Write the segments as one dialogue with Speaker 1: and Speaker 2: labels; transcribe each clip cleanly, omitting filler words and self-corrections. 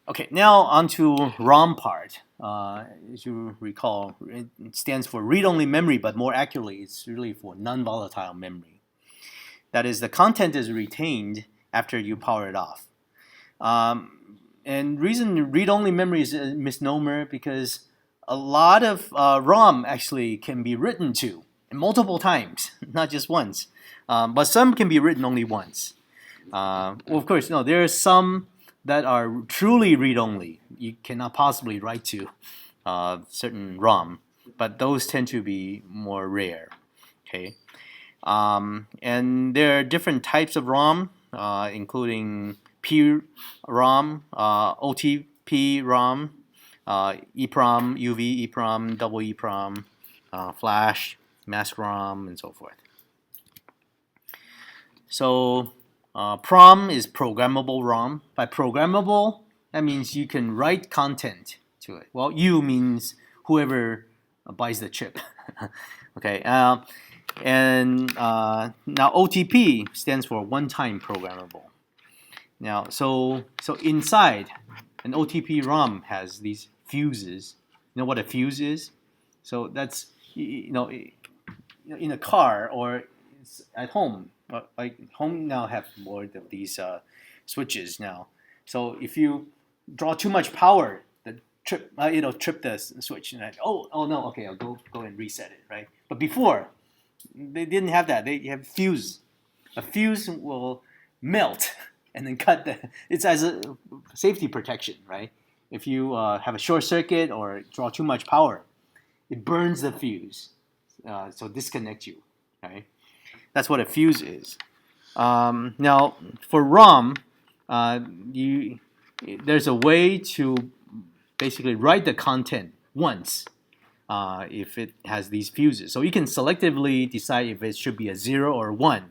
Speaker 1: Okay, now on to ROM part. As you recall, it stands for read-only memory, but more accurately, it's really for non-volatile memory. That is, the content is retained after you power it off. And reason read-only memory is a misnomer because a lot of ROM actually can be written to multiple times, not just once. But some can be written only once. Well, of course, no, there are some that are truly read-only. You cannot possibly write to certain ROM, but those tend to be more rare. Okay, and there are different types of ROM, including P-ROM, OTP-ROM, EEPROM, UV EEPROM, double EEPROM, Flash, mask ROM, and so forth. So PROM is programmable ROM. By programmable, that means you can write content to it. Well, you means whoever buys the chip. Okay, and now OTP stands for one-time programmable. Now, so inside an OTP ROM has these fuses. You know what a fuse is? So that's in a car or at home. Like home now have more of these switches now. So if you draw too much power, the trip trip the switch. And oh no, okay, I'll go and reset it, right? But before they didn't have that. They have fuse. A fuse will melt and then cut the. It's as a safety protection, right? If you have a short circuit or draw too much power, it burns the fuse, so disconnect you, right? That's what a fuse is. Now, for ROM, there's a way to basically write the content once if it has these fuses. So you can selectively decide if it should be a 0 or 1.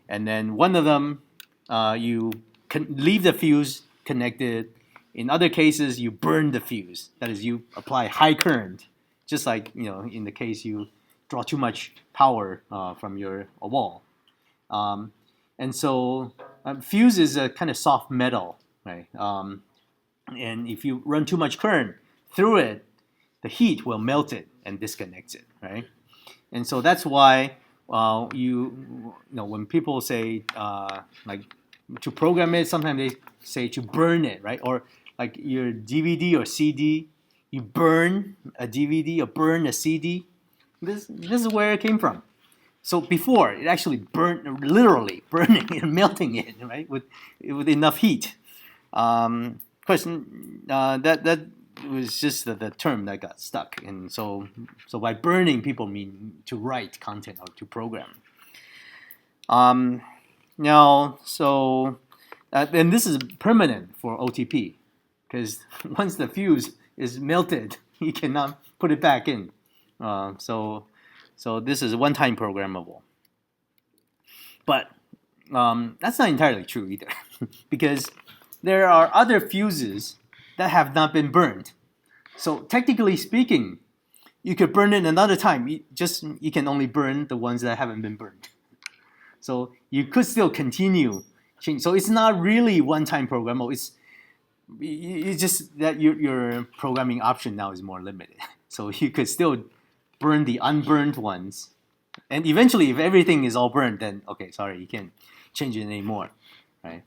Speaker 1: And then one of them, you can leave the fuse connected. In other cases, you burn the fuse. That is, you apply high current, just like in the case you draw too much power from your wall. And so fuse is a kind of soft metal, right? And if you run too much current through it, the heat will melt it and disconnect it, right? And so that's why when people say like to program it, sometimes they say to burn it, right? Or like your DVD or CD, you burn a DVD or burn a CD. This is where it came from. So before it actually burned, literally burning and melting it, right, with enough heat. Of course, that was just the term that got stuck, and so by burning, people mean to write content or to program. Now, so and this is permanent for OTP, because once the fuse is melted, you cannot put it back in. So this is one-time programmable. But that's not entirely true either, because there are other fuses that have not been burned. So technically speaking, you could burn it another time. You can only burn the ones that haven't been burned. So you could still continue change. So it's not really one-time programmable. It's just that your programming option now is more limited. So you could still burn the unburned ones, and eventually, if everything is all burned, then okay, sorry, you can't change it anymore, right?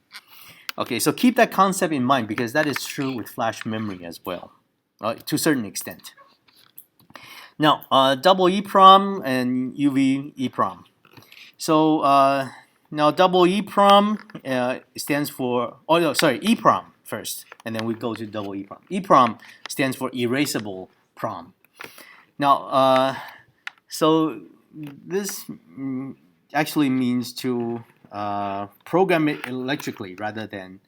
Speaker 1: Okay, so keep that concept in mind because that is true with flash memory as well, to a certain extent. Now, double EEPROM and UV EEPROM. So now double EEPROM stands for, EEPROM first, and then we go to double EEPROM. EEPROM stands for erasable PROM. Now, so this actually means to program it electrically rather than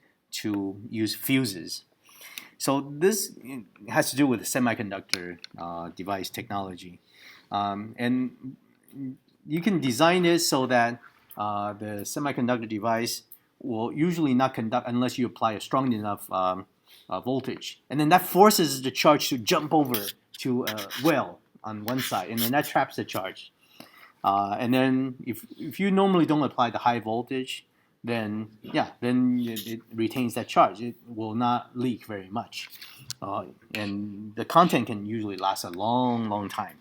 Speaker 1: to use fuses. So this has to do with the semiconductor device technology. And you can design it so that the semiconductor device will usually not conduct unless you apply a strong enough voltage. And then that forces the charge to jump over to a well on one side, and then that traps the charge. And then if you normally don't apply the high voltage, then yeah, then it retains that charge. It will not leak very much, and the content can usually last a long, long time.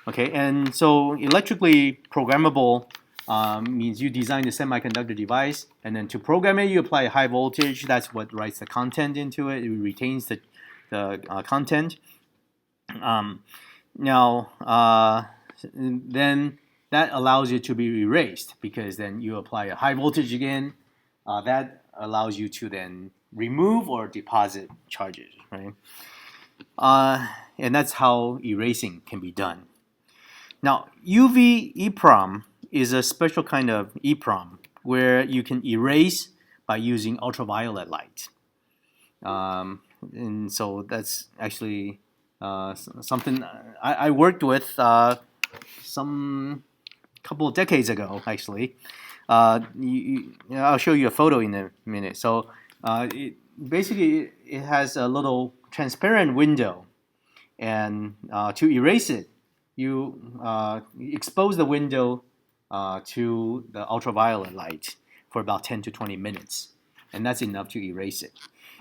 Speaker 1: Okay, and so electrically programmable means you design the semiconductor device, and then to program it, you apply a high voltage. That's what writes the content into it. It retains the content. Now, then that allows it to be erased because then you apply a high voltage again. That allows you to then remove or deposit charges, right? And that's how erasing can be done. Now, UV EEPROM is a special kind of EEPROM where you can erase by using ultraviolet light. And so that's actually something I worked with some couple of decades ago, actually. I'll show you a photo in a minute. So basically, it has a little transparent window, and to erase it, you expose the window to the ultraviolet light for about 10 to 20 minutes, and that's enough to erase it.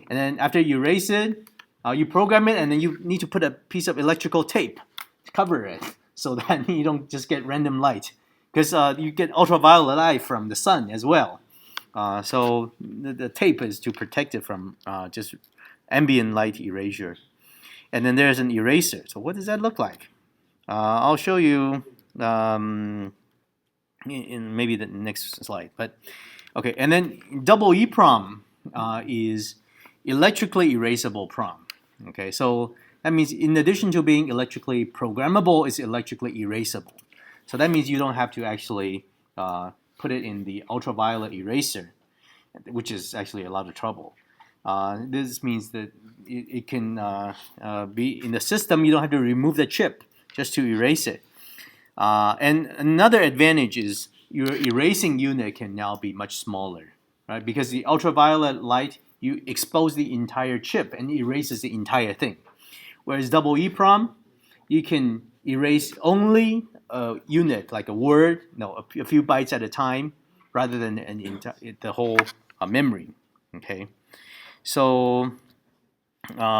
Speaker 1: And then after you erase it, you program it, and then you need to put a piece of electrical tape to cover it so that you don't just get random light, because you get ultraviolet light from the sun as well. So the tape is to protect it from just ambient light erasure. And then there's an eraser. So what does that look like? I'll show you in maybe the next slide. But okay, and then double EEPROM is electrically erasable PROM. Okay, so that means in addition to being electrically programmable, it's electrically erasable. So that means you don't have to actually put it in the ultraviolet eraser, which is actually a lot of trouble. This means that it can be in the system. You don't have to remove the chip just to erase it. And another advantage is your erasing unit can now be much smaller, right? Because the ultraviolet light, you expose the entire chip and erases the entire thing. Whereas double EEPROM, you can erase only a unit, like a word, a few bytes at a time, rather than the whole memory. Okay, so